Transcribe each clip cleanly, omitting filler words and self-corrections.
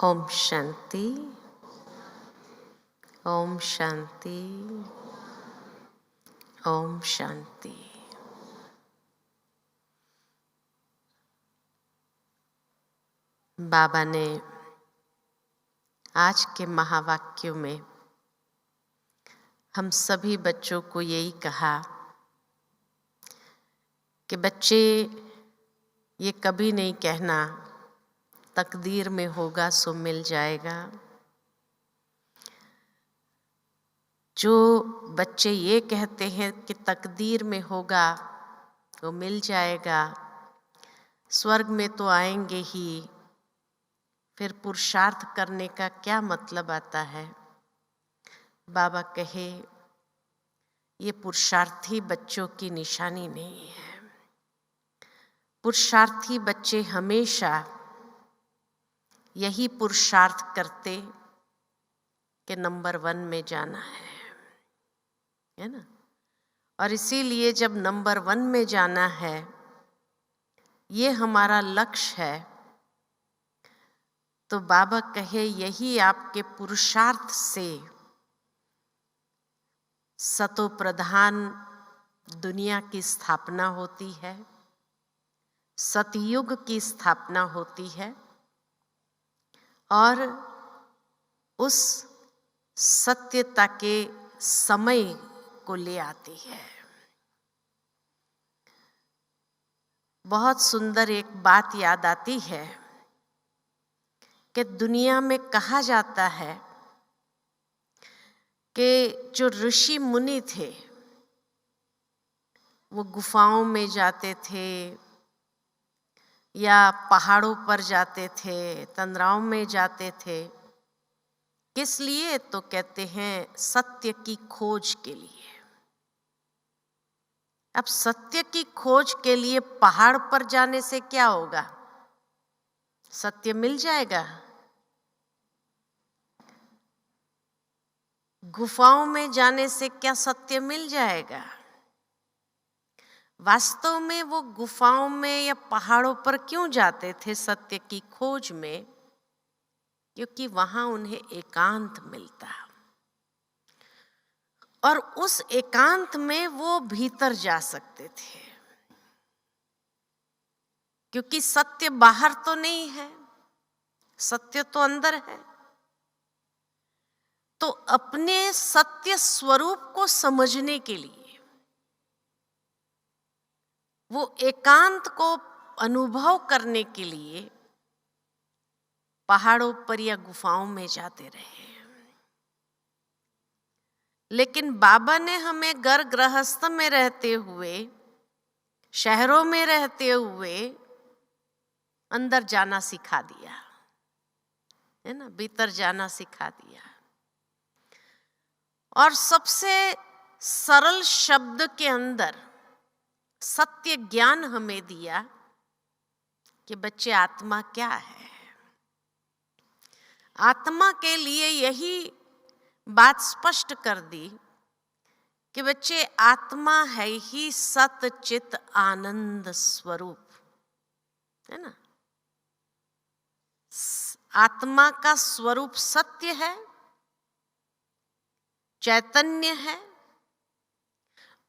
ओम शांति। ओम शांति। ओम शांति। बाबा ने आज के महावाक्यों में हम सभी बच्चों को यही कहा कि बच्चे, ये कभी नहीं कहना तकदीर में होगा सो मिल जाएगा। जो बच्चे ये कहते हैं कि तकदीर में होगा वो मिल जाएगा, स्वर्ग में तो आएंगे ही, फिर पुरुषार्थ करने का क्या मतलब आता है। बाबा कहे ये पुरुषार्थी बच्चों की निशानी नहीं है। पुरुषार्थी बच्चे हमेशा यही पुरुषार्थ करते कि नंबर 1 में जाना है ना। और इसीलिए जब नंबर 1 में जाना है, ये हमारा लक्ष्य है, तो बाबा कहे यही आपके पुरुषार्थ से सतो प्रधान दुनिया की स्थापना होती है, सतयुग की स्थापना होती है और उस सत्यता के समय को ले आती है। बहुत सुंदर एक बात याद आती है कि दुनिया में कहा जाता है कि जो ऋषि मुनि थे वो गुफाओं में जाते थे या पहाड़ों पर जाते थे, तंद्राओं में जाते थे। किस लिए? तो कहते हैं सत्य की खोज के लिए। अब सत्य की खोज के लिए पहाड़ पर जाने से क्या होगा? सत्य मिल जाएगा? गुफाओं में जाने से क्या सत्य मिल जाएगा? वास्तव में वो गुफाओं में या पहाड़ों पर क्यों जाते थे सत्य की खोज में? क्योंकि वहां उन्हें एकांत मिलता और उस एकांत में वो भीतर जा सकते थे। क्योंकि सत्य बाहर तो नहीं है, सत्य तो अंदर है। तो अपने सत्य स्वरूप को समझने के लिए वो एकांत को अनुभव करने के लिए पहाड़ों पर या गुफाओं में जाते रहे। लेकिन बाबा ने हमें घर गृहस्थ में रहते हुए, शहरों में रहते हुए अंदर जाना सिखा दिया है ना, भीतर जाना सिखा दिया। और सबसे सरल शब्द के अंदर सत्य ज्ञान हमें दिया कि बच्चे आत्मा क्या है। आत्मा के लिए यही बात स्पष्ट कर दी कि बच्चे आत्मा है ही सत चित आनंद स्वरूप, है ना। आत्मा का स्वरूप सत्य है, चैतन्य है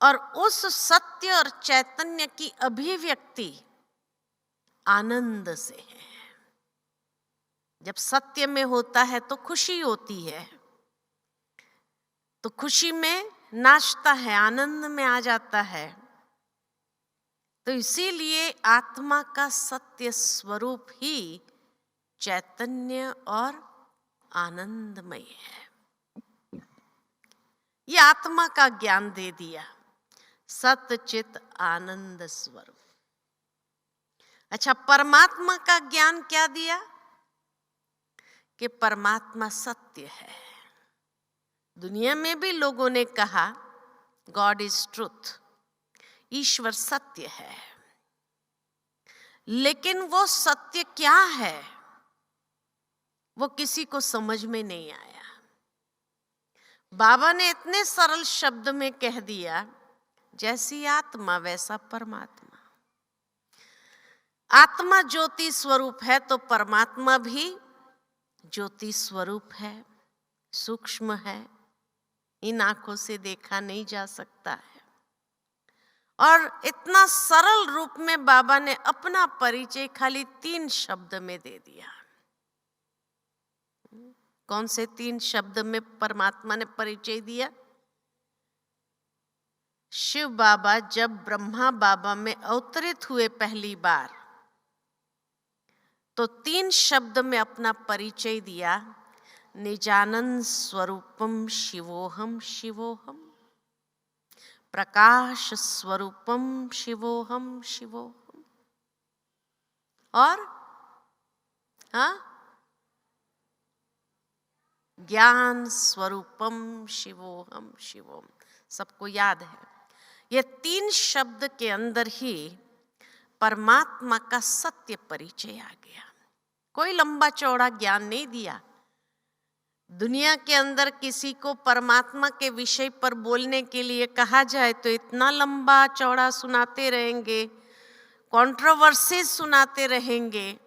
और उस सत्य और चैतन्य की अभिव्यक्ति आनंद से है। जब सत्य में होता है तो खुशी होती है, तो खुशी में नाचता है, आनंद में आ जाता है। तो इसीलिए आत्मा का सत्य स्वरूप ही चैतन्य और आनंदमय है। ये आत्मा का ज्ञान दे दिया, सत चित आनंद स्वरूप। अच्छा, परमात्मा का ज्ञान क्या दिया? कि परमात्मा सत्य है। दुनिया में भी लोगों ने कहा गॉड इज ट्रुथ, ईश्वर सत्य है। लेकिन वो सत्य क्या है वो किसी को समझ में नहीं आया। बाबा ने इतने सरल शब्द में कह दिया, जैसी आत्मा वैसा परमात्मा। आत्मा ज्योति स्वरूप है तो परमात्मा भी ज्योति स्वरूप है, सूक्ष्म है, इन आंखों से देखा नहीं जा सकता है। और इतना सरल रूप में बाबा ने अपना परिचय खाली 3 शब्द में दे दिया। कौन से 3 शब्द में परमात्मा ने परिचय दिया? शिव बाबा जब ब्रह्मा बाबा में अवतरित हुए पहली बार, तो 3 शब्द में अपना परिचय दिया। निजानंद स्वरूपम शिवोहम शिवोहम, प्रकाश स्वरूपम शिवोहम शिवोहम, और ज्ञान स्वरूपम शिवोहम शिवोहम। सबको याद है, ये 3 शब्द के अंदर ही परमात्मा का सत्य परिचय आ गया। कोई लंबा चौड़ा ज्ञान नहीं दिया। दुनिया के अंदर किसी को परमात्मा के विषय पर बोलने के लिए कहा जाए तो इतना लंबा चौड़ा सुनाते रहेंगे, कंट्रोवर्सी सुनाते रहेंगे,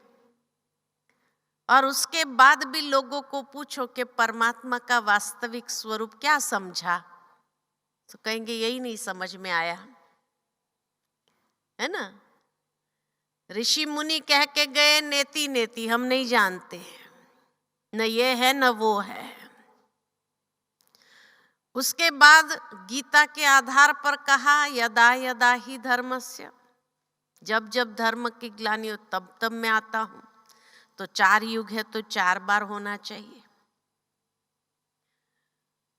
और उसके बाद भी लोगों को पूछो कि परमात्मा का वास्तविक स्वरूप क्या समझा, तो कहेंगे यही नहीं समझ में आया, है ना। ऋषि मुनि कह के गए नेति नेति, हम नहीं जानते, न ये है न वो है। उसके बाद गीता के आधार पर कहा यदा यदा ही धर्मस्य, जब जब धर्म की ग्लानि हो तब तब मैं आता हूं। तो 4 युग है तो 4 बार होना चाहिए।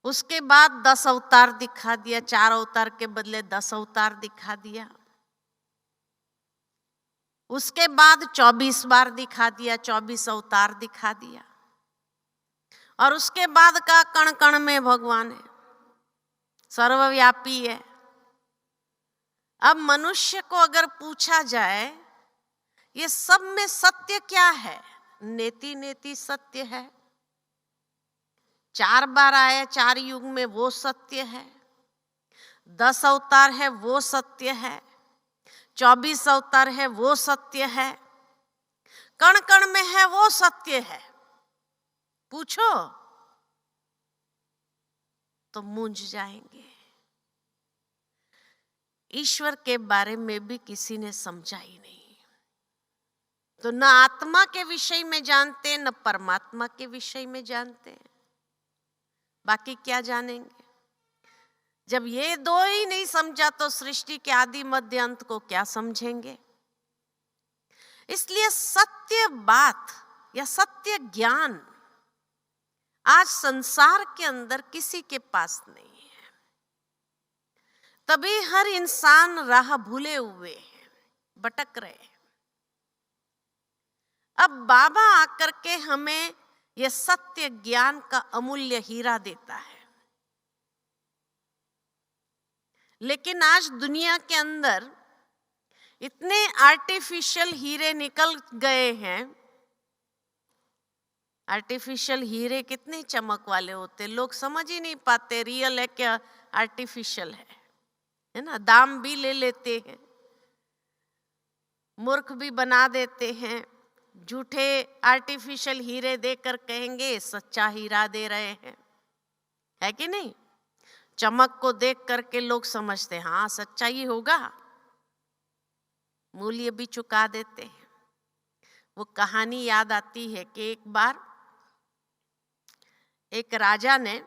उसके बाद 10 अवतार दिखा दिया, 4 अवतार के बदले 10 अवतार दिखा दिया। उसके बाद 24 बार दिखा दिया, 24 अवतार दिखा दिया। और उसके बाद का कण कण में भगवान है, सर्वव्यापी है। अब मनुष्य को अगर पूछा जाए ये सब में सत्य क्या है, नेति नेति सत्य है। 4 बार आया 4 युग में, वो सत्य है। 10 अवतार है, वो सत्य है। 24 अवतार है, वो सत्य है। कण कण में है, वो सत्य है। पूछो तो मूंझ जाएंगे। ईश्वर के बारे में भी किसी ने समझा ही नहीं। तो न आत्मा के विषय में जानते, न परमात्मा के विषय में जानते, बाकी क्या जानेंगे। जब ये 2 ही नहीं समझा तो सृष्टि के आदि मध्य अंत को क्या समझेंगे। इसलिए सत्य बात या सत्य ज्ञान आज संसार के अंदर किसी के पास नहीं है। तभी हर इंसान राह भूले हुए हैं, भटक रहे हैं। अब बाबा आकर के हमें यह सत्य ज्ञान का अमूल्य हीरा देता है। लेकिन आज दुनिया के अंदर इतने आर्टिफिशियल हीरे निकल गए हैं। आर्टिफिशियल हीरे कितने चमक वाले होते, लोग समझ ही नहीं पाते रियल है क्या आर्टिफिशियल है ना। दाम भी ले लेते हैं, मूर्ख भी बना देते हैं। झूठे आर्टिफिशियल हीरे देकर कहेंगे सच्चा हीरा दे रहे हैं, है कि नहीं। चमक को देख करके लोग समझते हाँ सच्चा ही होगा, मूल्य भी चुका देते हैं। वो कहानी याद आती है कि एक बार एक राजा ने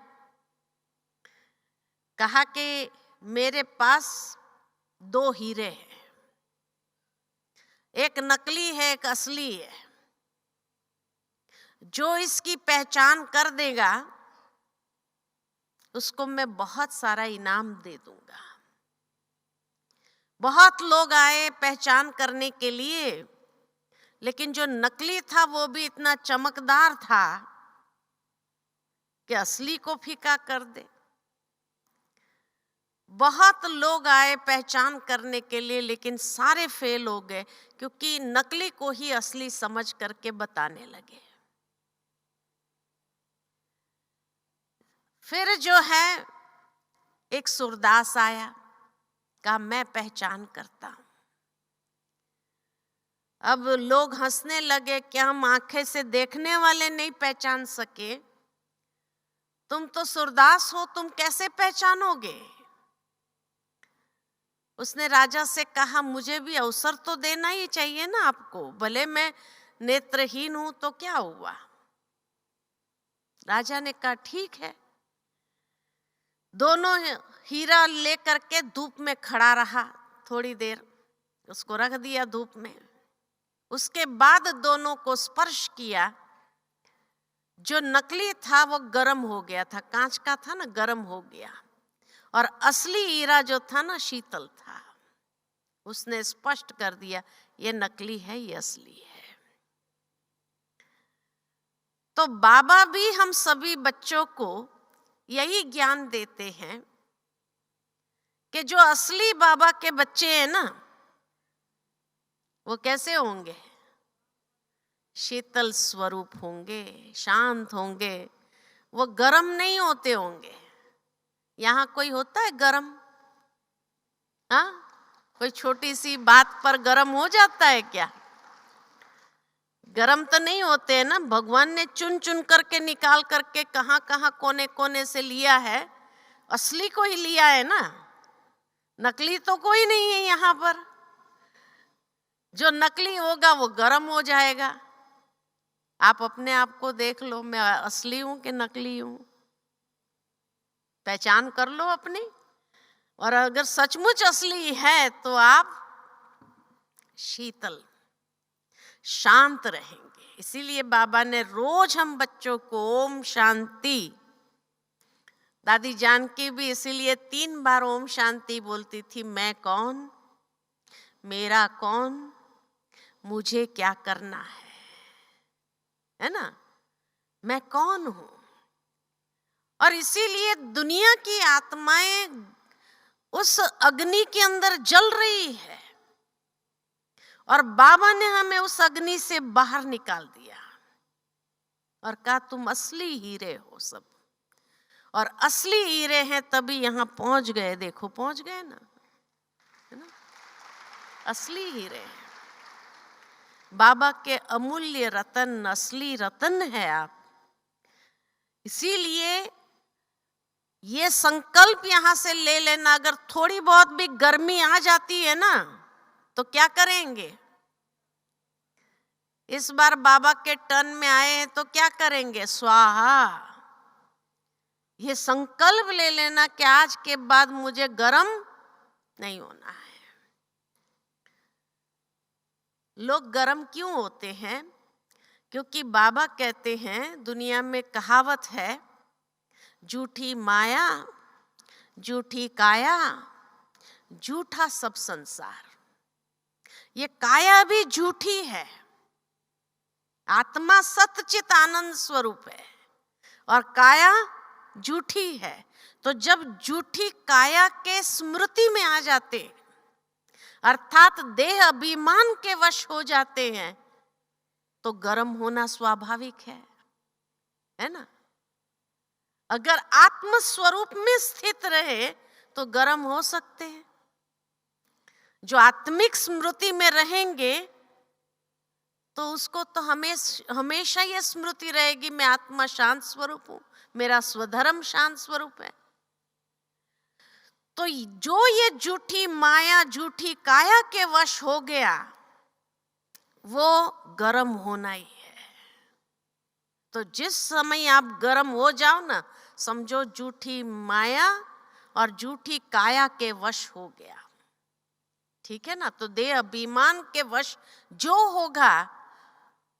कहा कि मेरे पास 2 हीरे हैं, एक नकली है एक असली है। जो इसकी पहचान कर देगा उसको मैं बहुत सारा इनाम दे दूंगा। बहुत लोग आए पहचान करने के लिए, लेकिन जो नकली था वो भी इतना चमकदार था कि असली को फीका कर दे। बहुत लोग आए पहचान करने के लिए, लेकिन सारे फेल हो गए, क्योंकि नकली को ही असली समझ करके बताने लगे। फिर जो है एक सूरदास आया, कहा मैं पहचान करता हूं। अब लोग हंसने लगे, क्या हम आंखें से देखने वाले नहीं पहचान सके? तुम तो सूरदास हो, तुम कैसे पहचानोगे? उसने राजा से कहा, मुझे भी अवसर तो देना ही चाहिए ना आपको, भले मैं नेत्रहीन हूं तो क्या हुआ? राजा ने कहा ठीक है। दोनों हीरा लेकर के धूप में खड़ा रहा, थोड़ी देर उसको रख दिया धूप में। उसके बाद दोनों को स्पर्श किया। जो नकली था वो गर्म हो गया था, कांच का था ना, गर्म हो गया, और असली हीरा जो था ना, शीतल था। उसने स्पष्ट कर दिया, ये नकली है, ये असली है। तो बाबा भी हम सभी बच्चों को यही ज्ञान देते हैं कि जो असली बाबा के बच्चे हैं ना, वो कैसे होंगे? शीतल स्वरूप होंगे, शांत होंगे, वो गरम नहीं होते होंगे। यहाँ कोई होता है गरम? हाँ, कोई छोटी सी बात पर गरम हो जाता है क्या? गरम तो नहीं होते हैं ना। भगवान ने चुन चुन करके निकाल करके कहाँ कहाँ कोने कोने से लिया है, असली को ही लिया है ना, नकली तो कोई नहीं है यहाँ पर। जो नकली होगा वो गरम हो जाएगा। आप अपने आप को देख लो, मैं असली हूं कि नकली हूं? पहचान कर लो अपनी। और अगर सचमुच असली है तो आप शीतल, शांत रहेंगे। इसीलिए बाबा ने रोज हम बच्चों को ओम शांति, दादी जानकी भी इसीलिए 3 बार ओम शांति बोलती थी। मैं कौन, मेरा कौन, मुझे क्या करना है ना? मैं कौन हूं? और इसीलिए दुनिया की आत्माएं उस अग्नि के अंदर जल रही है, और बाबा ने हमें उस अग्नि से बाहर निकाल दिया और कहा तुम असली हीरे हो सब, और असली हीरे हैं तभी यहां पहुंच गए। देखो पहुंच गए ना, है ना? असली हीरे हैं, बाबा के अमूल्य रतन, असली रतन है आप। इसीलिए ये संकल्प यहां से ले लेना, अगर थोड़ी बहुत भी गर्मी आ जाती है ना तो क्या करेंगे? इस बार बाबा के टर्न में आए हैं तो क्या करेंगे? स्वाहा। ये संकल्प ले लेना कि आज के बाद मुझे गर्म नहीं होना है। लोग गर्म क्यों होते हैं? क्योंकि बाबा कहते हैं, दुनिया में कहावत है, झूठी माया, झूठी काया, झूठा सब संसार। ये काया भी झूठी है, आत्मा सतचित आनंद स्वरूप है, और काया झूठी है। तो जब झूठी काया के स्मृति में आ जाते, अर्थात देह अभिमान के वश हो जाते हैं, तो गर्म होना स्वाभाविक है ना? अगर आत्म स्वरूप में स्थित रहे तो गर्म हो सकते हैं। जो आत्मिक स्मृति में रहेंगे तो उसको तो हमेशा ये स्मृति रहेगी, मैं आत्मा शांत स्वरूप हूं, मेरा स्वधर्म शांत स्वरूप है। तो जो ये झूठी माया, झूठी काया के वश हो गया, वो गर्म होना ही है। तो जिस समय आप गर्म हो जाओ ना, समझो झूठी माया और झूठी काया के वश हो गया। ठीक है ना? तो देह अभिमान के वश जो होगा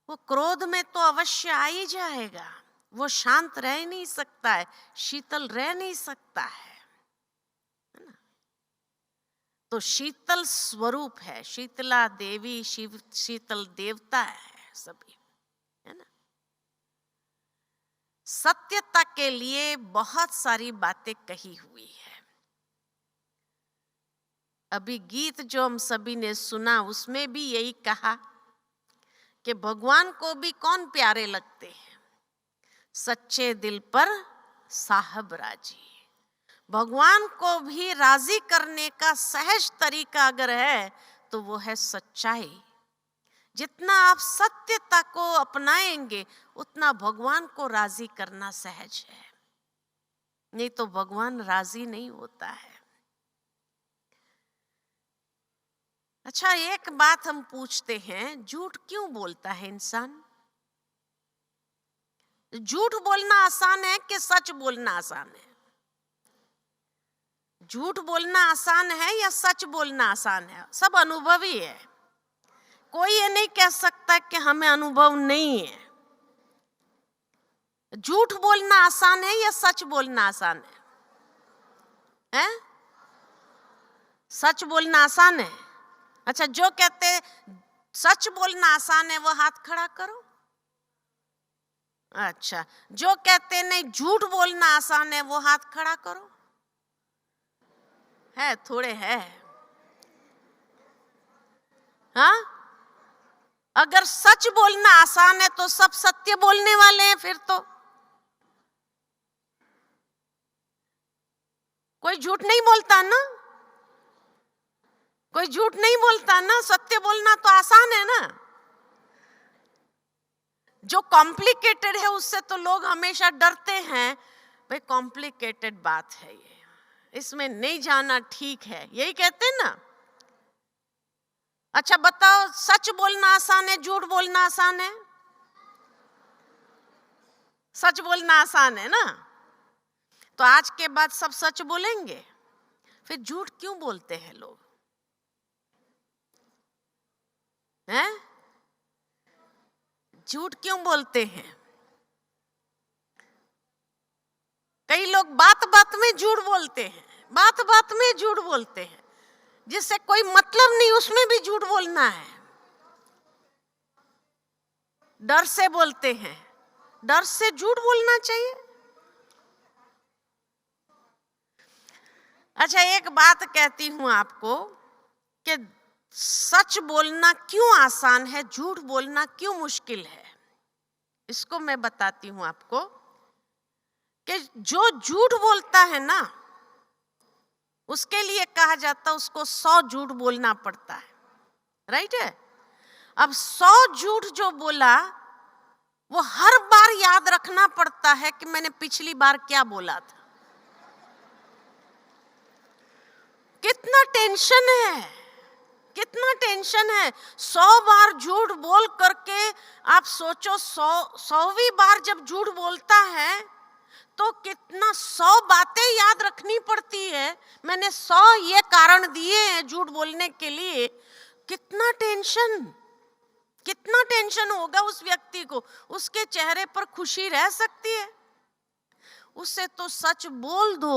वो क्रोध में तो अवश्य आ ही जाएगा। वो शांत रह नहीं सकता है, शीतल रह नहीं सकता है ना? तो शीतल स्वरूप है, शीतला देवी, शिव शीतल देवता है सभी, है ना? सत्यता के लिए बहुत सारी बातें कही हुई है। अभी गीत जो हम सभी ने सुना उसमें भी यही कहा कि भगवान को भी कौन प्यारे लगते हैं? सच्चे दिल पर साहब राजी। भगवान को भी राजी करने का सहज तरीका अगर है तो वो है सच्चाई। जितना आप सत्यता को अपनाएंगे उतना भगवान को राजी करना सहज है, नहीं तो भगवान राजी नहीं होता है। अच्छा, एक बात हम पूछते हैं, झूठ क्यों बोलता है इंसान? झूठ बोलना आसान है कि सच बोलना आसान है? झूठ बोलना आसान है या सच बोलना आसान है? सब अनुभवी है, कोई ये नहीं कह सकता कि हमें अनुभव नहीं है। झूठ बोलना आसान है या सच बोलना आसान है? हैं? सच बोलना आसान है। अच्छा, जो कहते सच बोलना आसान है वो हाथ खड़ा करो। अच्छा, जो कहते नहीं झूठ बोलना आसान है वो हाथ खड़ा करो। है, थोड़े है। हाँ, अगर सच बोलना आसान है तो सब सत्य बोलने वाले हैं, फिर तो कोई झूठ नहीं बोलता ना, कोई झूठ नहीं बोलता ना। सत्य बोलना तो आसान है ना। जो कॉम्प्लिकेटेड है उससे तो लोग हमेशा डरते हैं। भाई कॉम्प्लिकेटेड बात है ये, इसमें नहीं जाना ठीक है, यही कहते हैं ना। अच्छा बताओ, सच बोलना आसान है, झूठ बोलना आसान है? सच बोलना आसान है ना। तो आज के बाद सब सच बोलेंगे, फिर झूठ क्यों बोलते हैं लोग? हैं? झूठ क्यों बोलते हैं? कई लोग बात बात में झूठ बोलते हैं, बात बात में झूठ बोलते हैं, जिससे कोई मतलब नहीं उसमें भी झूठ बोलना है। डर से बोलते हैं, डर से झूठ बोलना चाहिए। अच्छा, एक बात कहती हूं आपको कि सच बोलना क्यों आसान है, झूठ बोलना क्यों मुश्किल है। इसको मैं बताती हूं आपको कि जो झूठ बोलता है ना, उसके लिए कहा जाता है उसको 100 झूठ बोलना पड़ता है, राइट है। अब 100 झूठ जो बोला वो हर बार याद रखना पड़ता है कि मैंने पिछली बार क्या बोला था। कितना टेंशन है, कितना टेंशन है। 100 बार झूठ बोल करके आप सोचो, 100वीं बार जब झूठ बोलता है तो कितना 100 बातें याद रखनी पड़ती है। मैंने 100 ये कारण दिए हैं झूठ बोलने के लिए। कितना टेंशन, कितना टेंशन होगा उस व्यक्ति को। उसके चेहरे पर खुशी रह सकती है? उससे तो सच बोल दो,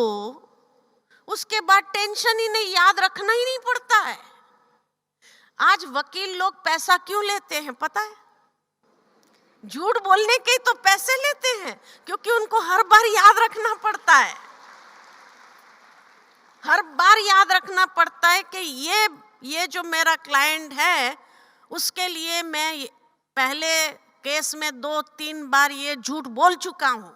उसके बाद टेंशन ही नहीं, याद रखना ही नहीं पड़ता है। आज वकील लोग पैसा क्यों लेते हैं पता है? झूठ बोलने के तो पैसे लेते हैं, क्योंकि उनको हर बार याद रखना पड़ता है। हर बार याद रखना पड़ता है कि ये जो मेरा क्लाइंट है उसके लिए मैं पहले केस में 2-3 बार ये झूठ बोल चुका हूं,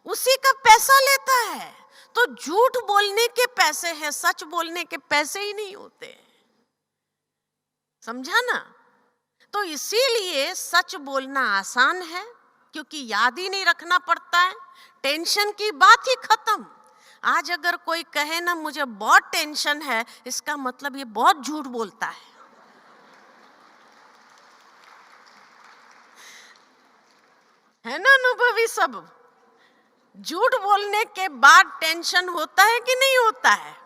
उसी का पैसा लेता है। तो झूठ बोलने के पैसे हैं, सच बोलने के पैसे ही नहीं होते। समझा ना? तो इसीलिए सच बोलना आसान है, क्योंकि याद ही नहीं रखना पड़ता है, टेंशन की बात ही खत्म। आज अगर कोई कहे ना मुझे बहुत टेंशन है, इसका मतलब ये बहुत झूठ बोलता है ना अनुभवी सब? झूठ बोलने के बाद टेंशन होता है कि नहीं होता है?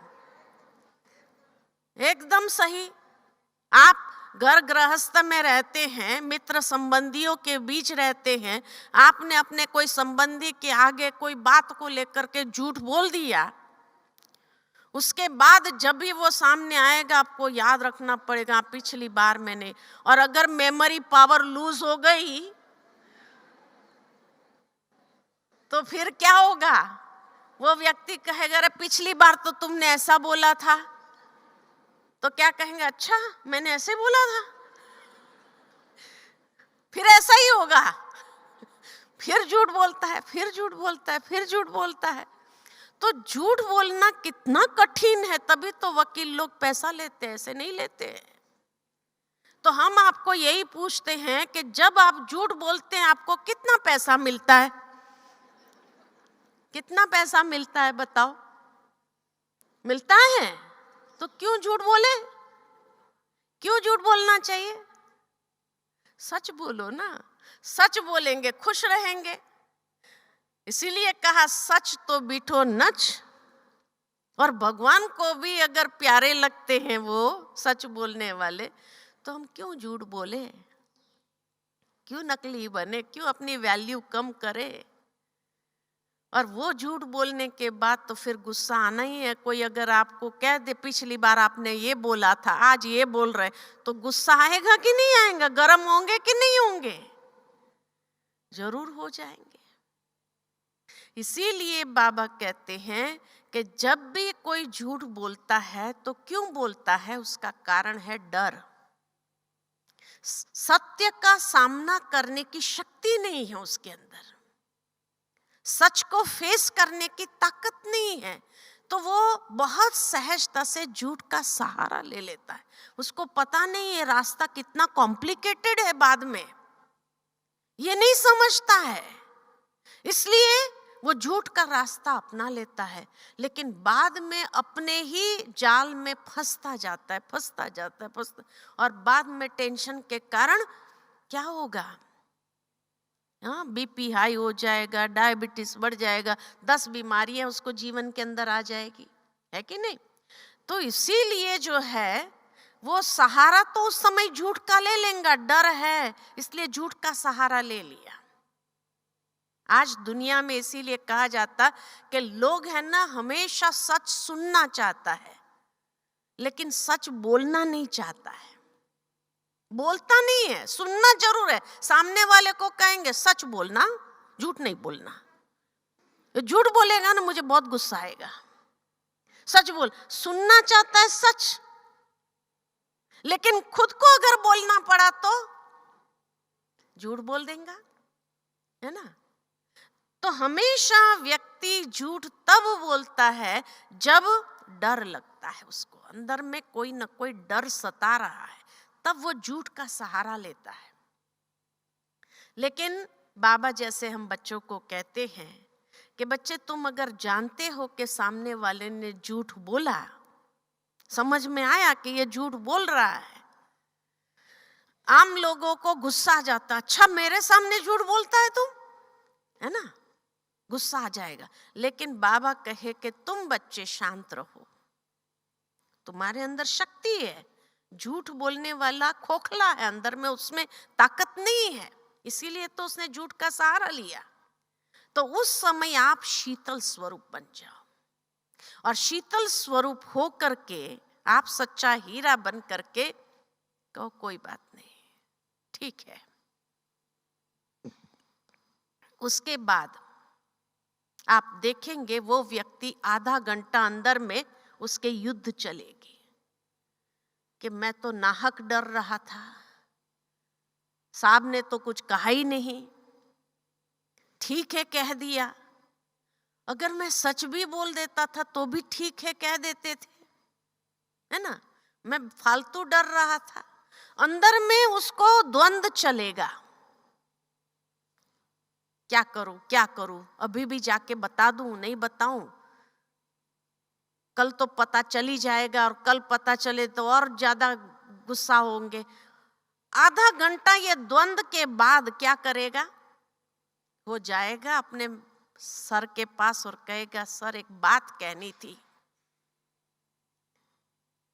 एकदम सही। आप घर गृहस्थ में रहते हैं, मित्र संबंधियों के बीच रहते हैं, आपने अपने कोई संबंधी के आगे कोई बात को लेकर के झूठ बोल दिया, उसके बाद जब भी वो सामने आएगा आपको याद रखना पड़ेगा पिछली बार मैंने। और अगर मेमोरी पावर लूज हो गई तो फिर क्या होगा? वो व्यक्ति कहेगा अरे पिछली बार तो तुमने ऐसा बोला था। तो क्या कहेंगे? अच्छा मैंने ऐसे बोला था, फिर ऐसा ही होगा। फिर झूठ बोलता है, फिर झूठ बोलता है, फिर झूठ बोलता है। तो झूठ बोलना कितना कठिन है, तभी तो वकील लोग पैसा लेते हैं, ऐसे नहीं लेते। तो हम आपको यही पूछते हैं कि जब आप झूठ बोलते हैं आपको कितना पैसा मिलता है? कितना पैसा मिलता है बताओ? मिलता है? तो क्यों झूठ बोले? क्यों झूठ बोलना चाहिए? सच बोलो ना। सच बोलेंगे खुश रहेंगे। इसीलिए कहा सच तो बीठो नच। और भगवान को भी अगर प्यारे लगते हैं वो सच बोलने वाले, तो हम क्यों झूठ बोले? क्यों नकली बने? क्यों अपनी वैल्यू कम करे? और वो झूठ बोलने के बाद तो फिर गुस्सा आना ही है। कोई अगर आपको कह दे पिछली बार आपने ये बोला था, आज ये बोल रहे, तो गुस्सा आएगा कि नहीं आएगा? गर्म होंगे कि नहीं होंगे? जरूर हो जाएंगे। इसीलिए बाबा कहते हैं कि जब भी कोई झूठ बोलता है तो क्यों बोलता है, उसका कारण है डर। सत्य का सामना करने की शक्ति नहीं है उसके अंदर, सच को फेस करने की ताकत नहीं है, तो वो बहुत सहजता से झूठ का सहारा ले लेता है। उसको पता नहीं ये रास्ता कितना कॉम्प्लिकेटेड है, बाद में ये नहीं समझता है, इसलिए वो झूठ का रास्ता अपना लेता है। लेकिन बाद में अपने ही जाल में फंसता जाता है, और बाद में टेंशन के कारण क्या होगा? बीपी हाई हो जाएगा, डायबिटीज बढ़ जाएगा, 10 बीमारियां उसको जीवन के अंदर आ जाएगी, है कि नहीं? तो इसीलिए जो है वो सहारा तो उस समय झूठ का ले लेगा, डर है इसलिए झूठ का सहारा ले लिया। आज दुनिया में इसीलिए कहा जाता कि लोग है ना हमेशा सच सुनना चाहता है लेकिन सच बोलना नहीं चाहता है। बोलता नहीं है, सुनना जरूर है। सामने वाले को कहेंगे सच बोलना, झूठ नहीं बोलना। झूठ बोलेगा ना मुझे बहुत गुस्सा आएगा। सच बोल, सुनना चाहता है सच, लेकिन खुद को अगर बोलना पड़ा तो झूठ बोल देगा, है ना? तो हमेशा व्यक्ति झूठ तब बोलता है जब डर लगता है, उसको अंदर में कोई ना कोई डर सता रहा है, तब वो झूठ का सहारा लेता है। लेकिन बाबा जैसे हम बच्चों को कहते हैं कि बच्चे तुम अगर जानते हो कि सामने वाले ने झूठ बोला, समझ में आया कि ये झूठ बोल रहा है, आम लोगों को गुस्सा आ जाता, अच्छा मेरे सामने झूठ बोलता है तुम, है ना, गुस्सा आ जाएगा। लेकिन बाबा कहे कि तुम बच्चे शांत रहो, तुम्हारे अंदर शक्ति है। झूठ बोलने वाला खोखला है अंदर में, उसमें ताकत नहीं है, इसीलिए तो उसने झूठ का सहारा लिया। तो उस समय आप शीतल स्वरूप बन जाओ, और शीतल स्वरूप हो करके आप सच्चा हीरा बन करके कहो कोई बात नहीं, ठीक है। उसके बाद आप देखेंगे वो व्यक्ति आधा घंटा अंदर में उसके युद्ध चलेगी कि मैं तो नाहक डर रहा था, साहब ने तो कुछ कहा ही नहीं, ठीक है कह दिया, अगर मैं सच भी बोल देता था तो भी ठीक है कह देते थे, है ना, मैं फालतू डर रहा था। अंदर में उसको द्वंद चलेगा, क्या करूं, अभी भी जाके बता दूं नहीं बताऊं, कल तो पता चली जाएगा, और कल पता चले तो और ज्यादा गुस्सा होंगे। आधा घंटा ये द्वंद के बाद क्या करेगा? वो जाएगा अपने सर के पास और कहेगा सर एक बात कहनी थी।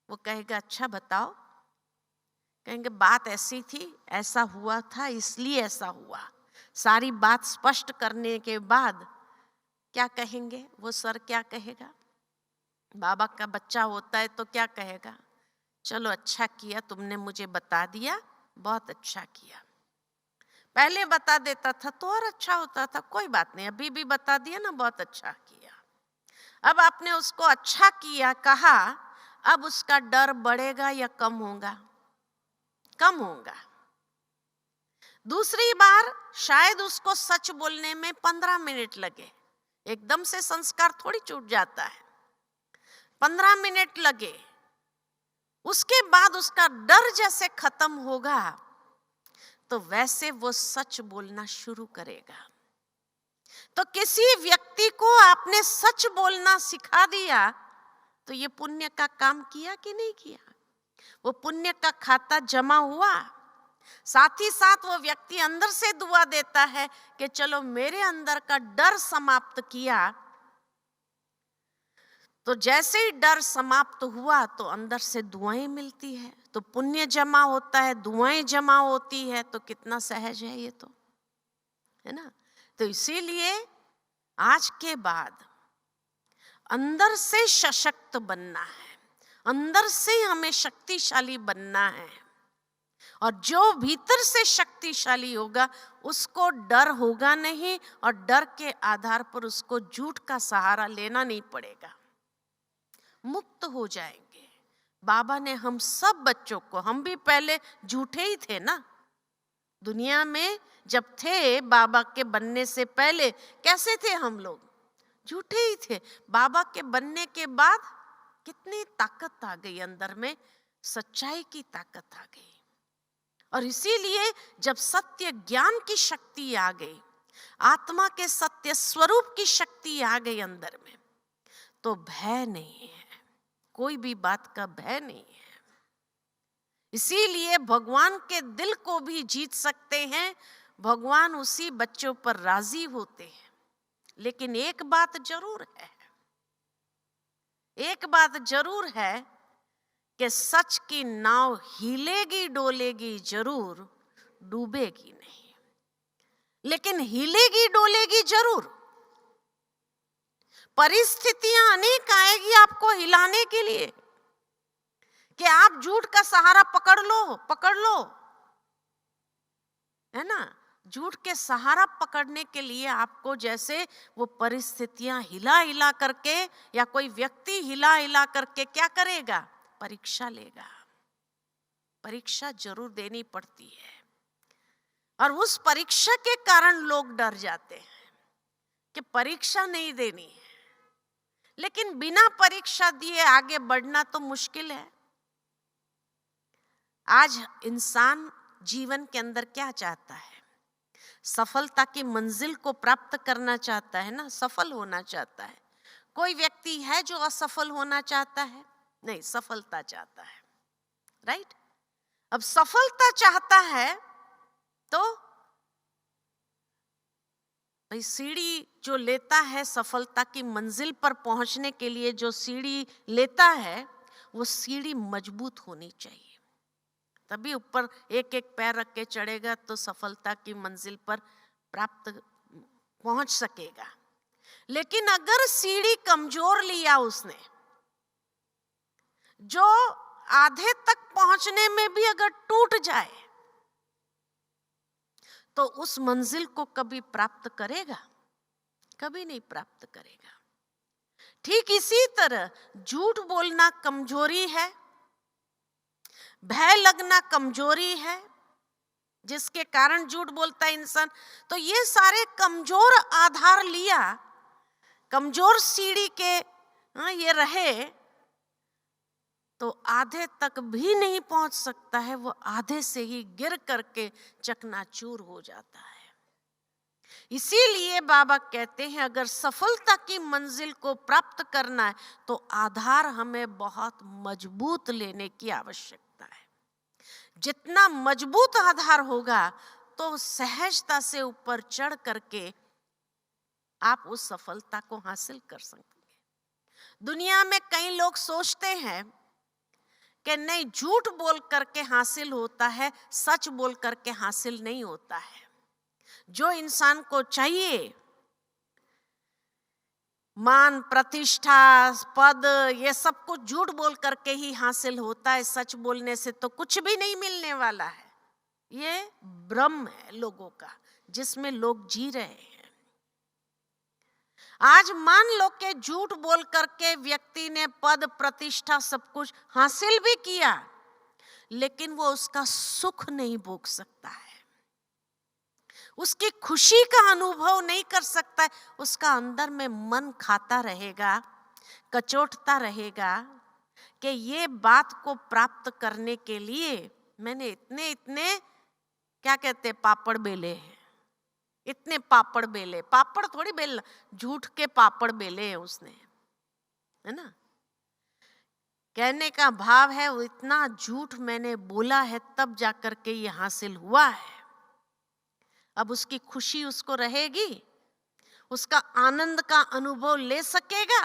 वो कहेगा अच्छा बताओ। कहेंगे बात ऐसी थी, ऐसा हुआ था, इसलिए ऐसा हुआ। सारी बात स्पष्ट करने के बाद क्या कहेंगे? वो सर क्या कहेगा? बाबा का बच्चा होता है तो क्या कहेगा? चलो अच्छा किया तुमने मुझे बता दिया, बहुत अच्छा किया, पहले बता देता था तो और अच्छा होता था, कोई बात नहीं, अभी भी बता दिया ना, बहुत अच्छा किया। अब आपने उसको अच्छा किया कहा, अब उसका डर बढ़ेगा या कम होगा? कम होगा। दूसरी बार शायद उसको सच बोलने में 15 मिनट लगे, एकदम से संस्कार थोड़ी छूट जाता है, 15 मिनट लगे, उसके बाद उसका डर जैसे खत्म होगा तो वैसे वो सच बोलना शुरू करेगा। तो किसी व्यक्ति को आपने सच बोलना सिखा दिया तो ये पुण्य का काम किया कि नहीं किया? वो पुण्य का खाता जमा हुआ। साथ ही साथ वो व्यक्ति अंदर से दुआ देता है कि चलो मेरे अंदर का डर समाप्त किया। तो जैसे ही डर समाप्त हुआ तो अंदर से दुआएं मिलती है, तो पुण्य जमा होता है, दुआएं जमा होती है, तो कितना सहज है ये, तो है ना। तो इसीलिए आज के बाद अंदर से सशक्त बनना है, अंदर से हमें शक्तिशाली बनना है। और जो भीतर से शक्तिशाली होगा उसको डर होगा नहीं, और डर के आधार पर उसको झूठ का सहारा लेना नहीं पड़ेगा, मुक्त हो जाएंगे। बाबा ने हम सब बच्चों को, हम भी पहले झूठे ही थे ना, दुनिया में जब थे बाबा के बनने से पहले कैसे थे हम लोग? झूठे ही थे। बाबा के बनने के बाद कितनी ताकत आ गई अंदर में, सच्चाई की ताकत आ गई। और इसीलिए जब सत्य ज्ञान की शक्ति आ गई, आत्मा के सत्य स्वरूप की शक्ति आ गई अंदर में, तो भय नहीं है, कोई भी बात का भय नहीं है। इसीलिए भगवान के दिल को भी जीत सकते हैं, भगवान उसी बच्चों पर राजी होते हैं। लेकिन एक बात जरूर है, एक बात जरूर है कि सच की नाव हिलेगी डोलेगी जरूर, डूबेगी नहीं, लेकिन हिलेगी डोलेगी जरूर। परिस्थितियां अनेक आएगी आपको हिलाने के लिए कि आप झूठ का सहारा पकड़ लो, है ना। झूठ के सहारा पकड़ने के लिए आपको जैसे वो परिस्थितियां हिला हिला करके, या कोई व्यक्ति हिला हिला करके क्या करेगा? परीक्षा लेगा। परीक्षा जरूर देनी पड़ती है, और उस परीक्षा के कारण लोग डर जाते हैं कि परीक्षा नहीं देनी है। लेकिन बिना परीक्षा दिए आगे बढ़ना तो मुश्किल है। आज इंसान जीवन के अंदर क्या चाहता है? सफलता की मंजिल को प्राप्त करना चाहता है ना, सफल होना चाहता है। कोई व्यक्ति है जो असफल होना चाहता है? नहीं, सफलता चाहता है, राइट। अब सफलता चाहता है तो भाई सीढ़ी जो लेता है सफलता की मंजिल पर पहुंचने के लिए, जो सीढ़ी लेता है वो सीढ़ी मजबूत होनी चाहिए, तभी ऊपर एक एक पैर रख के चढ़ेगा तो सफलता की मंजिल पर प्राप्त पहुंच सकेगा। लेकिन अगर सीढ़ी कमजोर लिया उसने, जो आधे तक पहुंचने में भी अगर टूट जाए तो उस मंजिल को कभी प्राप्त करेगा? कभी नहीं प्राप्त करेगा। ठीक इसी तरह झूठ बोलना कमजोरी है, भय लगना कमजोरी है, जिसके कारण झूठ बोलता है इंसान। तो ये सारे कमजोर आधार लिया, कमजोर सीढ़ी के ये रहे तो आधे तक भी नहीं पहुंच सकता है, वो आधे से ही गिर करके चकनाचूर हो जाता है। इसीलिए बाबा कहते हैं अगर सफलता की मंजिल को प्राप्त करना है तो आधार हमें बहुत मजबूत लेने की आवश्यकता है। जितना मजबूत आधार होगा तो सहजता से ऊपर चढ़ करके आप उस सफलता को हासिल कर सकेंगे। दुनिया में कई लोग सोचते हैं कि नहीं, झूठ बोल करके हासिल होता है, सच बोल करके हासिल नहीं होता है। जो इंसान को चाहिए मान, प्रतिष्ठा, पद, ये सब कुछ झूठ बोल करके ही हासिल होता है, सच बोलने से तो कुछ भी नहीं मिलने वाला है। ये भ्रम है लोगों का, जिसमें लोग जी रहे हैं। आज मान लो कि झूठ बोल करके व्यक्ति ने पद, प्रतिष्ठा सब कुछ हासिल भी किया, लेकिन वो उसका सुख नहीं भोग सकता है, उसकी खुशी का अनुभव नहीं कर सकता है। उसका अंदर में मन खाता रहेगा, कचोटता रहेगा कि ये बात को प्राप्त करने के लिए मैंने इतने इतने क्या कहते हैं पापड़ बेले हैं, इतने पापड़ बेले, पापड़ थोड़ी बेल, झूठ के पापड़ बेले हैं उसने, है ना। कहने का भाव है वो इतना झूठ मैंने बोला है तब जाकर के ये हासिल हुआ है। अब उसकी खुशी उसको रहेगी, उसका आनंद का अनुभव ले सकेगा।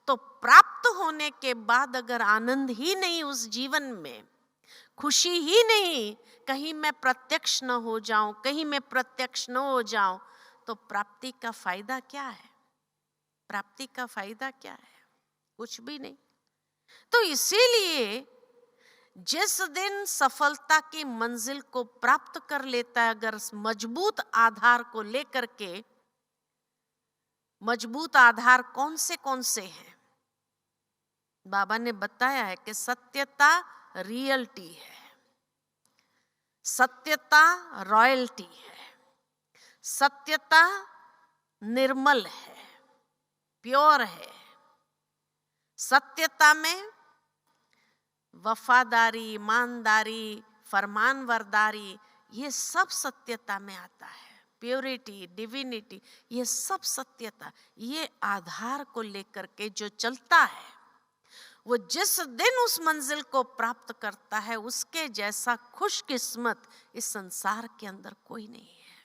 तो प्राप्त होने के बाद अगर आनंद ही नहीं उस जीवन में, खुशी ही नहीं, कहीं मैं प्रत्यक्ष न हो जाऊं, कहीं मैं प्रत्यक्ष न हो जाऊं, तो प्राप्ति का फायदा क्या है? प्राप्ति का फायदा क्या है? कुछ भी नहीं। तो इसीलिए जिस दिन सफलता की मंजिल को प्राप्त कर लेता है, अगर मजबूत आधार को लेकर के, मजबूत आधार कौन से हैं? बाबा ने बताया है कि सत्यता रियलिटी है, सत्यता रॉयल्टी है, सत्यता निर्मल है, प्योर है। सत्यता में वफादारी, ईमानदारी, फरमानबरदारी, ये सब सत्यता में आता है। प्योरिटी, डिविनिटी, ये सब सत्यता, ये आधार को लेकर के जो चलता है, वो जिस दिन उस मंजिल को प्राप्त करता है, उसके जैसा खुशकिस्मत इस संसार के अंदर कोई नहीं है।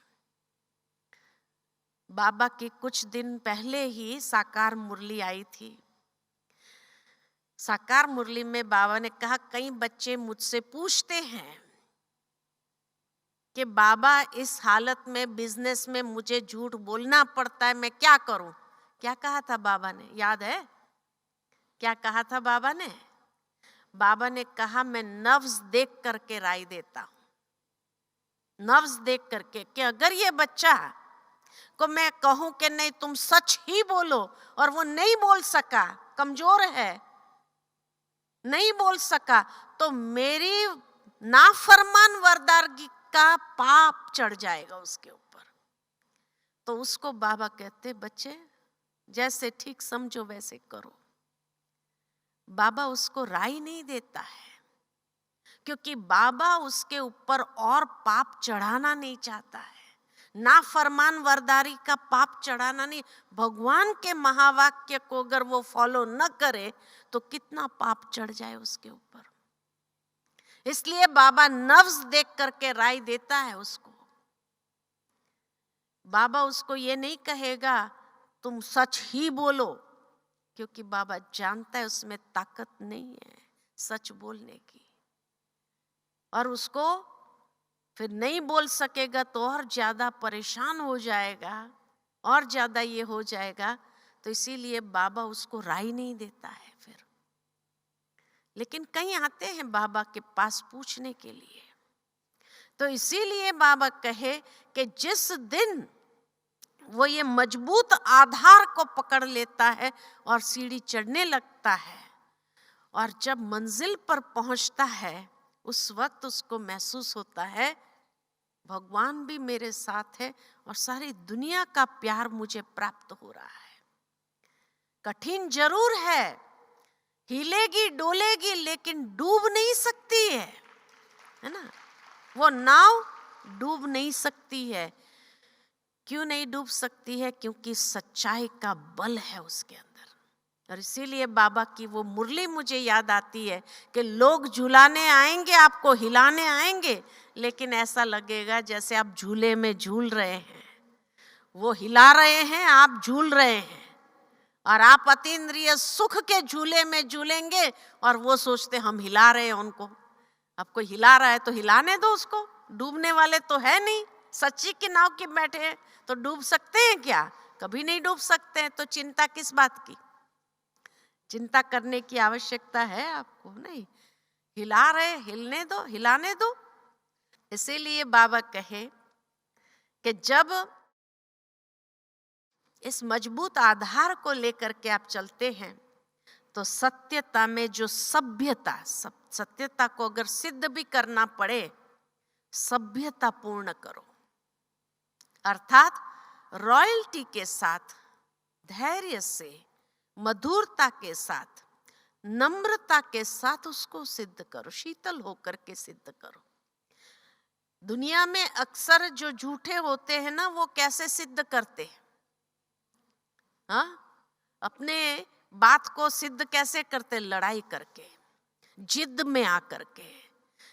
बाबा की कुछ दिन पहले ही साकार मुरली आई थी। साकार मुरली में बाबा ने कहा, कई बच्चे मुझसे पूछते हैं कि बाबा इस हालत में, बिजनेस में मुझे झूठ बोलना पड़ता है, मैं क्या करूं? क्या कहा था बाबा ने, याद है? क्या कहा था बाबा ने? बाबा ने कहा, मैं नफ्स देख करके राय देता हूं, नफ्स देख करके, कि अगर ये बच्चा को मैं कहूं कि नहीं तुम सच ही बोलो, और वो नहीं बोल सका, कमजोर है, नहीं बोल सका, तो मेरी नाफरमान वरदारगी का पाप चढ़ जाएगा उसके ऊपर। तो उसको बाबा कहते, बच्चे जैसे ठीक समझो वैसे करो। बाबा उसको राय नहीं देता है, क्योंकि बाबा उसके ऊपर और पाप चढ़ाना नहीं चाहता है, नाफरमान वरदारी का पाप चढ़ाना नहीं। भगवान के महावाक्य को अगर वो फॉलो न करे तो कितना पाप चढ़ जाए उसके ऊपर। इसलिए बाबा नफ्स देख करके राय देता है उसको। बाबा उसको ये नहीं कहेगा तुम सच ही बोलो, क्योंकि बाबा जानता है उसमें ताकत नहीं है सच बोलने की, और उसको फिर नहीं बोल सकेगा तो और ज्यादा परेशान हो जाएगा, और ज्यादा ये हो जाएगा। तो इसीलिए बाबा उसको राय नहीं देता है फिर। लेकिन कई आते हैं बाबा के पास पूछने के लिए, तो इसीलिए बाबा कहे कि जिस दिन वो ये मजबूत आधार को पकड़ लेता है और सीढ़ी चढ़ने लगता है, और जब मंजिल पर पहुंचता है, उस वक्त उसको महसूस होता है भगवान भी मेरे साथ है और सारी दुनिया का प्यार मुझे प्राप्त हो रहा है। कठिन जरूर है, हिलेगी डोलेगी, लेकिन डूब नहीं सकती है ना। वो नाव डूब नहीं सकती है। क्यों नहीं डूब सकती है? क्योंकि सच्चाई का बल है उसके अंदर। और इसीलिए बाबा की वो मुरली मुझे याद आती है कि लोग झुलाने आएंगे, आपको हिलाने आएंगे, लेकिन ऐसा लगेगा जैसे आप झूले में झूल रहे हैं। वो हिला रहे हैं, आप झूल रहे हैं, और आप अतीन्द्रिय सुख के झूले में झूलेंगे और वो सोचते हम हिला रहे हैं उनको। अब कोई हिला रहा है तो हिलाने दो उसको, डूबने वाले तो है नहीं। सच्ची की नाव के बैठे हैं तो डूब सकते हैं क्या? कभी नहीं डूब सकते हैं। तो चिंता किस बात की? चिंता करने की आवश्यकता है आपको नहीं। हिला रहे, हिलने दो, हिलाने दो। इसीलिए बाबा कहे कि जब इस मजबूत आधार को लेकर के आप चलते हैं तो सत्यता में जो सभ्यता, सत्यता को अगर सिद्ध भी करना पड़े, सभ्यता पूर्ण करो, अर्थात रॉयल्टी के साथ, धैर्य से, मधुरता के साथ, नम्रता के साथ उसको सिद्ध करो, शीतल होकर के सिद्ध करो। दुनिया में अक्सर जो झूठे होते हैं ना, वो कैसे सिद्ध करते हैं? हाँ, अपने बात को सिद्ध कैसे करते? लड़ाई करके, जिद में आकर के,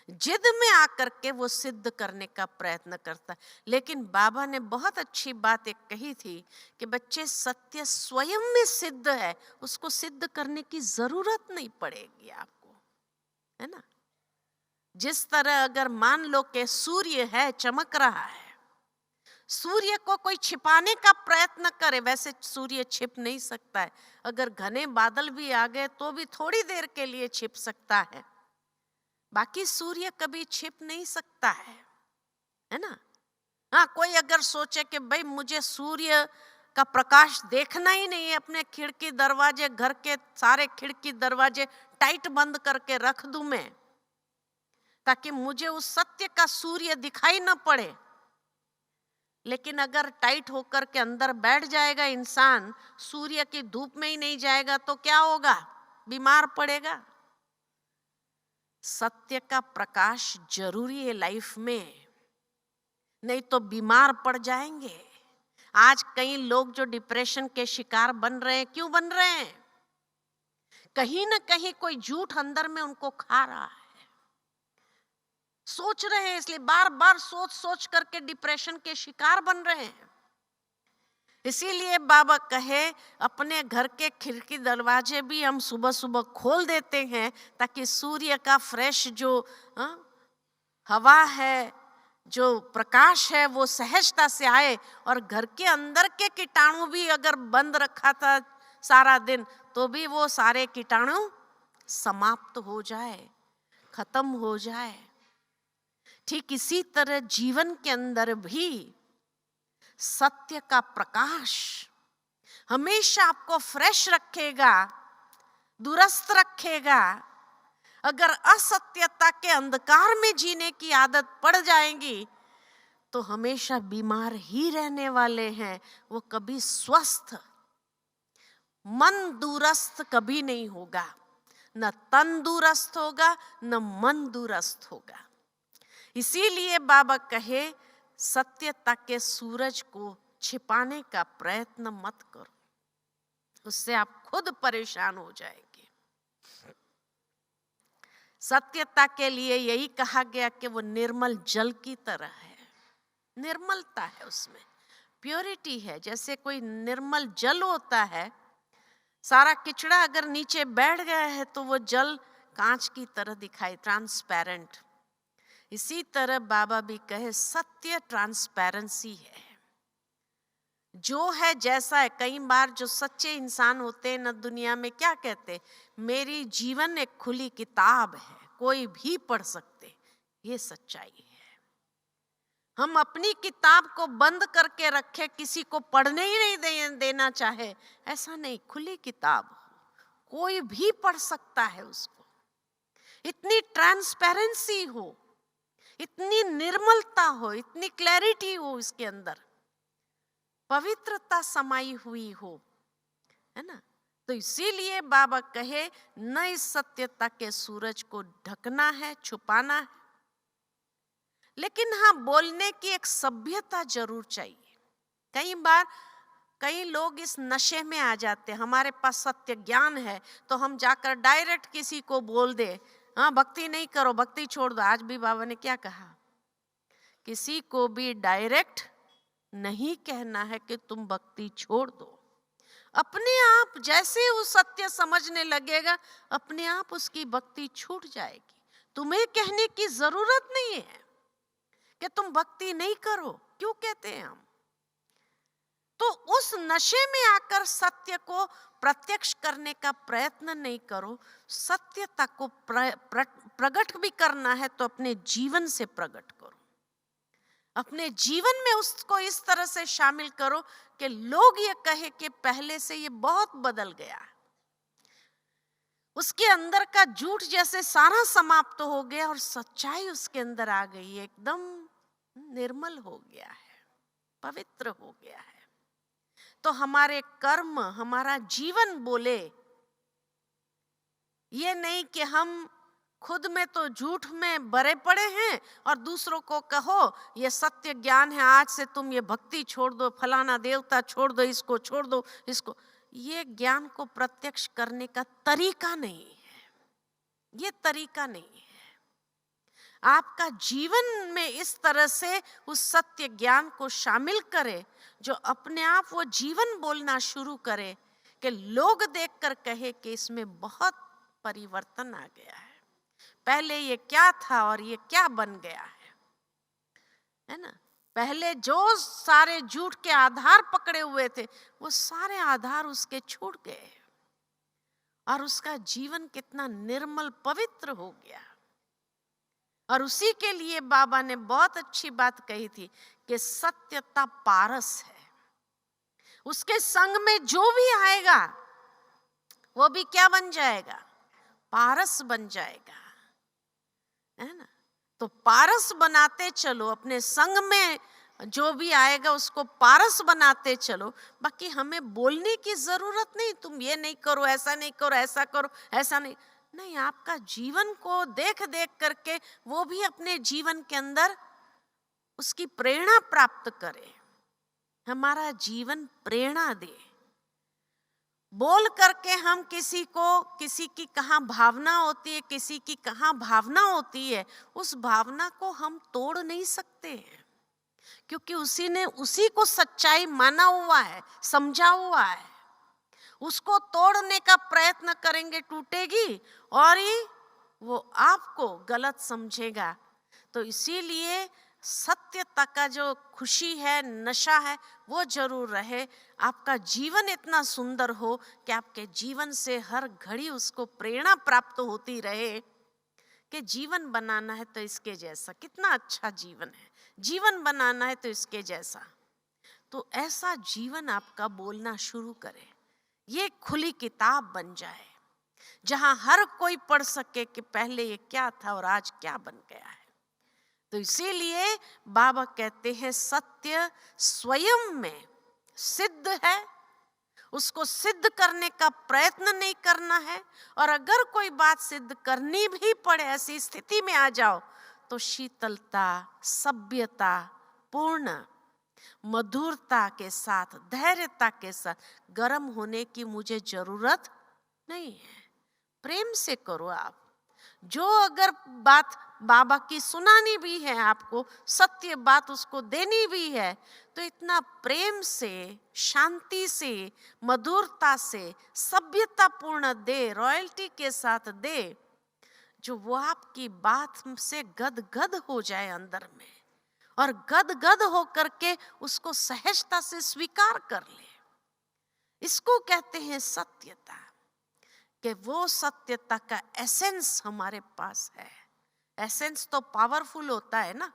जिद में आकर के वो सिद्ध करने का प्रयत्न करता है। लेकिन बाबा ने बहुत अच्छी बात एक कही थी कि बच्चे, सत्य स्वयं में सिद्ध है, उसको सिद्ध करने की जरूरत नहीं पड़ेगी आपको, है ना। जिस तरह अगर मान लो कि सूर्य है, चमक रहा है, सूर्य को कोई छिपाने का प्रयत्न करे, वैसे सूर्य छिप नहीं सकता है। अगर घने बादल भी आ गए तो भी थोड़ी देर के लिए छिप सकता है, बाकी सूर्य कभी छिप नहीं सकता है ना। हाँ, कोई अगर सोचे कि भाई मुझे सूर्य का प्रकाश देखना ही नहीं है, अपने खिड़की दरवाजे, घर के सारे खिड़की दरवाजे टाइट बंद करके रख दूं मैं, ताकि मुझे उस सत्य का सूर्य दिखाई न पड़े। लेकिन अगर टाइट होकर के अंदर बैठ जाएगा इंसान, सूर्य की धूप में ही नहीं जाएगा, तो क्या होगा? बीमार पड़ेगा। सत्य का प्रकाश जरूरी है लाइफ में, नहीं तो बीमार पड़ जाएंगे। आज कई लोग जो डिप्रेशन के शिकार बन रहे हैं, क्यों बन रहे हैं? कहीं ना कहीं कोई झूठ अंदर में उनको खा रहा है, सोच रहे हैं, इसलिए बार बार सोच सोच करके डिप्रेशन के शिकार बन रहे हैं। इसीलिए बाबा कहे, अपने घर के खिड़की दरवाजे भी हम सुबह सुबह खोल देते हैं, ताकि सूर्य का फ्रेश जो हवा है, जो प्रकाश है, वो सहजता से आए। और घर के अंदर के कीटाणु भी अगर बंद रखा था सारा दिन, तो भी वो सारे कीटाणु समाप्त हो जाए, खत्म हो जाए। ठीक इसी तरह जीवन के अंदर भी सत्य का प्रकाश हमेशा आपको फ्रेश रखेगा, दुरुस्त रखेगा। अगर असत्यता के अंधकार में जीने की आदत पड़ जाएगी, तो हमेशा बीमार ही रहने वाले हैं। वो कभी स्वस्थ, मन दूरस्थ कभी नहीं होगा, न तन दूरस्थ होगा, न मन दूरस्थ होगा। इसीलिए बाबा कहे, सत्यता के सूरज को छिपाने का प्रयत्न मत करो, उससे आप खुद परेशान हो जाएंगे। सत्यता के लिए यही कहा गया कि वो निर्मल जल की तरह है, निर्मलता है उसमें, प्योरिटी है। जैसे कोई निर्मल जल होता है, सारा किचड़ा अगर नीचे बैठ गया है तो वो जल कांच की तरह दिखाई, ट्रांसपेरेंट। इसी तरह बाबा भी कहे, सत्य ट्रांसपेरेंसी है, जो है जैसा है। कई बार जो सच्चे इंसान होते हैं ना दुनिया में, क्या कहते? मेरी जीवन एक खुली किताब है, कोई भी पढ़ सकते। ये सच्चाई है। हम अपनी किताब को बंद करके रखे, किसी को पढ़ने ही नहीं देना चाहे, ऐसा नहीं। खुली किताब हो, कोई भी पढ़ सकता है उसको। इतनी ट्रांसपेरेंसी हो, इतनी निर्मलता हो, इतनी क्लैरिटी हो इसके अंदर, पवित्रता समाई हुई हो, है ना। तो इसीलिए बाबा कहे, न इस सत्यता के सूरज को ढकना है, छुपाना है, लेकिन हाँ, बोलने की एक सभ्यता जरूर चाहिए। कई बार कई लोग इस नशे में आ जाते हैं, हमारे पास सत्य ज्ञान है तो हम जाकर डायरेक्ट किसी को बोल दे, हाँ भक्ति नहीं करो, भक्ति छोड़ दो। आज भी बाबा ने क्या कहा? किसी को भी डायरेक्ट नहीं कहना है कि तुम भक्ति छोड़ दो। अपने आप जैसे वो सत्य समझने लगेगा, अपने आप उसकी भक्ति छूट जाएगी। तुम्हें कहने की जरूरत नहीं है कि तुम भक्ति नहीं करो। क्यों कहते हैं हम? तो उस नशे में आकर सत्य को प्रत्यक्ष करने का प्रयत्न नहीं करो। सत्यता को प्रकट भी करना है तो अपने जीवन से प्रकट करो, अपने जीवन में उसको इस तरह से शामिल करो कि लोग ये कहे कि पहले से ये बहुत बदल गया, उसके अंदर का झूठ जैसे सारा समाप्त हो गया और सच्चाई उसके अंदर आ गई, एकदम निर्मल हो गया है, पवित्र हो गया है। तो हमारे कर्म, हमारा जीवन बोले ये नहीं कि हम खुद में तो झूठ में भरे पड़े हैं और दूसरों को कहो ये सत्य ज्ञान है, आज से तुम ये भक्ति छोड़ दो, फलाना देवता छोड़ दो, इसको छोड़ दो, इसको। ये ज्ञान को प्रत्यक्ष करने का तरीका नहीं है, ये तरीका नहीं है। आपका जीवन में इस तरह से उस सत्य ज्ञान को शामिल करे जो अपने आप वो जीवन बोलना शुरू करे कि लोग देखकर कहे कि इसमें बहुत परिवर्तन आ गया है, पहले ये क्या था और ये क्या बन गया है ना। पहले जो सारे झूठ के आधार पकड़े हुए थे वो सारे आधार उसके छूट गए और उसका जीवन कितना निर्मल पवित्र हो गया। और उसी के लिए बाबा ने बहुत अच्छी बात कही थी कि सत्यता पारस है, उसके संग में जो भी आएगा वो भी क्या बन जाएगा, पारस बन जाएगा, है ना। तो पारस बनाते चलो, अपने संग में जो भी आएगा उसको पारस बनाते चलो। बाकी हमें बोलने की जरूरत नहीं, तुम ये नहीं करो, ऐसा नहीं करो, ऐसा करो, ऐसा नहीं, आपका जीवन को देख देख करके वो भी अपने जीवन के अंदर उसकी प्रेरणा प्राप्त करे, हमारा जीवन प्रेरणा दे। बोल करके हम किसी की कहाँ भावना होती है, किसी की कहाँ भावना होती है, उस भावना को हम तोड़ नहीं सकते हैं, क्योंकि उसी को सच्चाई माना हुआ है, समझा हुआ है। उसको तोड़ने का प्रयत्न करेंगे टूटेगी और ही वो आपको गलत समझेगा। तो इसीलिए सत्यता का जो खुशी है, नशा है, वो जरूर रहे। आपका जीवन इतना सुंदर हो कि आपके जीवन से हर घड़ी उसको प्रेरणा प्राप्त होती रहे कि जीवन बनाना है तो इसके जैसा, कितना अच्छा जीवन है, जीवन बनाना है तो इसके जैसा। तो ऐसा जीवन आपका बोलना शुरू करे, ये खुली किताब बन जाए जहां हर कोई पढ़ सके कि पहले ये क्या था और आज क्या बन गया है। तो इसीलिए बाबा कहते हैं सत्य स्वयं में सिद्ध है, उसको सिद्ध करने का प्रयत्न नहीं करना है। और अगर कोई बात सिद्ध करनी भी पड़े, ऐसी स्थिति में आ जाओ, तो शीतलता, सभ्यता पूर्ण, मधुरता के साथ, धैर्यता के साथ, गर्म होने की मुझे जरूरत नहीं है, प्रेम से करो आप। जो अगर बात बाबा की सुनानी भी है, आपको सत्य बात उसको देनी भी है, तो इतना प्रेम से, शांति से, मधुरता से, सभ्यता पूर्ण दे, रॉयल्टी के साथ दे, जो वो आपकी बात से गदगद हो जाए अंदर में, और गदगद हो करके उसको सहजता से स्वीकार कर ले। इसको कहते हैं सत्यता, कि वो सत्यता का एसेंस हमारे पास है। एसेंस तो पावरफुल होता है ना,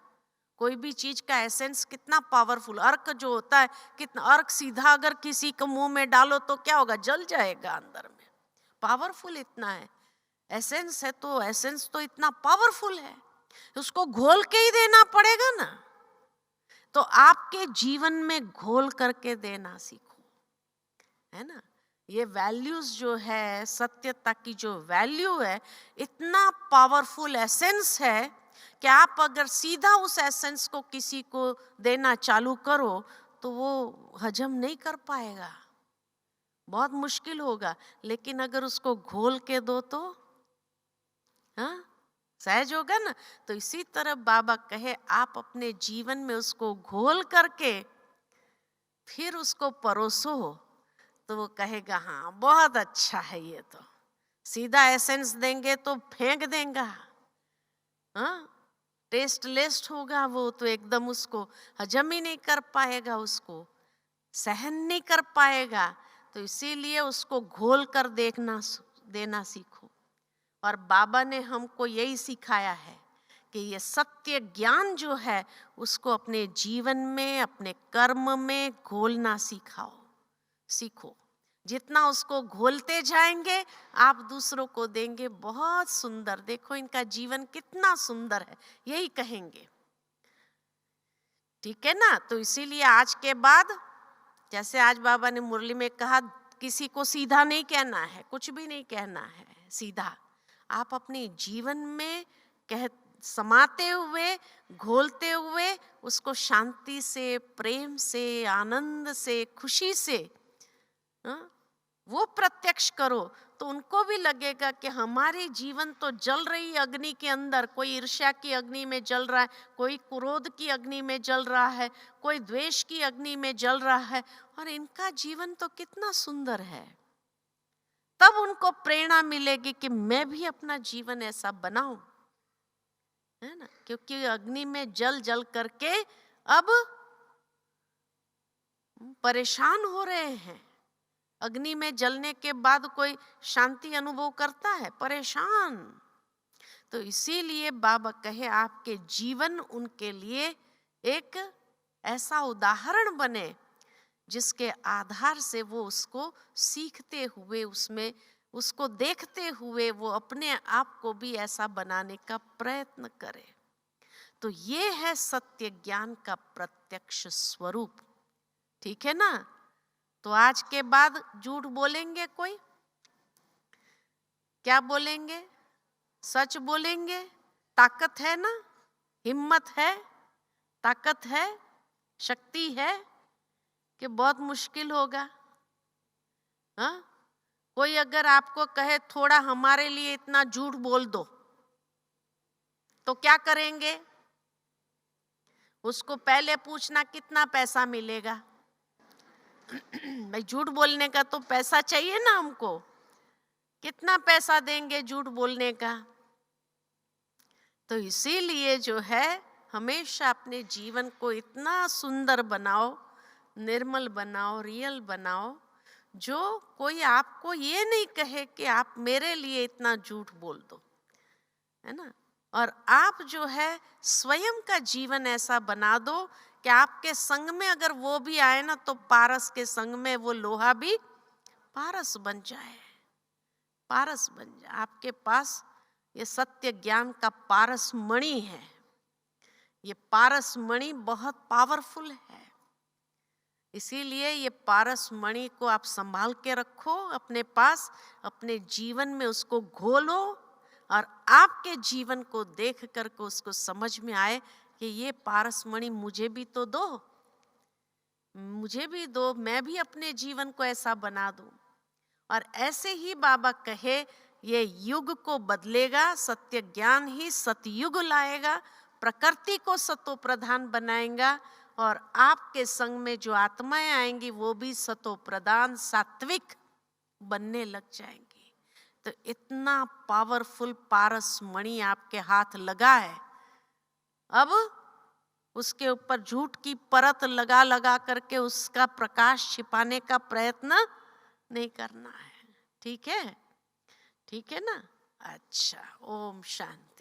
कोई भी चीज का एसेंस कितना पावरफुल। अर्क जो होता है, कितना अर्क सीधा अगर किसी के मुंह में डालो तो क्या होगा, जल जाएगा अंदर में, पावरफुल इतना है। एसेंस है तो एसेंस तो इतना पावरफुल है, उसको घोल के ही देना पड़ेगा ना। तो आपके जीवन में घोल करके देना सीखो, है ना। ये वैल्यूज जो है, सत्यता की जो वैल्यू है, इतना पावरफुल एसेंस है कि आप अगर सीधा उस एसेंस को किसी को देना चालू करो तो वो हजम नहीं कर पाएगा, बहुत मुश्किल होगा। लेकिन अगर उसको घोल के दो तो हाँ सहज होगा ना। तो इसी तरह बाबा कहे आप अपने जीवन में उसको घोल करके फिर उसको परोसो, तो वो कहेगा हाँ बहुत अच्छा है। ये तो सीधा एसेंस देंगे तो फेंक देगा, हाँ टेस्टलेस होगा वो, तो एकदम उसको हजम ही नहीं कर पाएगा, उसको सहन नहीं कर पाएगा। तो इसीलिए उसको घोल कर देना सीखो। और बाबा ने हमको यही सिखाया है कि ये सत्य ज्ञान जो है उसको अपने जीवन में, अपने कर्म में घोलना सीखो। जितना उसको घोलते जाएंगे आप दूसरों को देंगे बहुत सुंदर, देखो इनका जीवन कितना सुंदर है, यही कहेंगे। ठीक है ना। तो इसीलिए आज के बाद, जैसे आज बाबा ने मुरली में कहा, किसी को सीधा नहीं कहना है, कुछ भी नहीं कहना है सीधा, आप अपने जीवन में कह समाते हुए, घोलते हुए उसको शांति से, प्रेम से, आनंद से, खुशी से वो प्रत्यक्ष करो, तो उनको भी लगेगा कि हमारे जीवन तो जल रही अग्नि के अंदर, कोई ईर्ष्या की अग्नि में जल रहा है, कोई क्रोध की अग्नि में जल रहा है, कोई द्वेष की अग्नि में जल रहा है, और इनका जीवन तो कितना सुंदर है। तब उनको प्रेरणा मिलेगी कि मैं भी अपना जीवन ऐसा बनाऊं, है ना, क्योंकि अग्नि में जल जल करके अब परेशान हो रहे हैं। अग्नि में जलने के बाद कोई शांति अनुभव करता है? परेशान। तो इसीलिए बाबा कहे आपके जीवन उनके लिए एक ऐसा उदाहरण बने जिसके आधार से वो उसको सीखते हुए, उसमें उसको देखते हुए वो अपने आप को भी ऐसा बनाने का प्रयत्न करे। तो ये है सत्य ज्ञान का प्रत्यक्ष स्वरूप। ठीक है ना? तो आज के बाद झूठ बोलेंगे कोई? क्या बोलेंगे? सच बोलेंगे। ताकत है ना, हिम्मत है, ताकत है, शक्ति है कि बहुत मुश्किल होगा। हाँ, कोई अगर आपको कहे थोड़ा हमारे लिए इतना झूठ बोल दो, तो क्या करेंगे? उसको पहले पूछना कितना पैसा मिलेगा। भाई झूठ बोलने का तो पैसा चाहिए ना हमको, कितना पैसा देंगे झूठ बोलने का। तो इसीलिए जो है हमेशा अपने जीवन को इतना सुंदर बनाओ, निर्मल बनाओ, रियल बनाओ, जो कोई आपको ये नहीं कहे कि आप मेरे लिए इतना झूठ बोल दो, है ना। और आप जो है स्वयं का जीवन ऐसा बना दो कि आपके संग में अगर वो भी आए ना, तो पारस के संग में वो लोहा भी पारस बन जाए, पारस बन जाए। आपके पास ये सत्य ज्ञान का पारस मणि है। ये पारस मणि बहुत पावरफुल है, इसीलिए ये पारस मणि को आप संभाल के रखो अपने पास, अपने जीवन में उसको घोलो, और आपके जीवन को देख करके उसको समझ में आए कि ये पारस मणि मुझे भी तो दो, मुझे भी दो, मैं भी अपने जीवन को ऐसा बना दूं। और ऐसे ही बाबा कहे ये युग को बदलेगा, सत्य ज्ञान ही सतयुग लाएगा, प्रकृति को सतो प्रधान बनाएगा, और आपके संग में जो आत्माएं आएंगी वो भी सतो प्रधान सात्विक बनने लग जाएंगी। तो इतना पावरफुल पारस मणि आपके हाथ लगा है, अब उसके ऊपर झूठ की परत लगा लगा करके उसका प्रकाश छिपाने का प्रयत्न नहीं करना है। ठीक है? ठीक है ना? अच्छा, ओम शांति।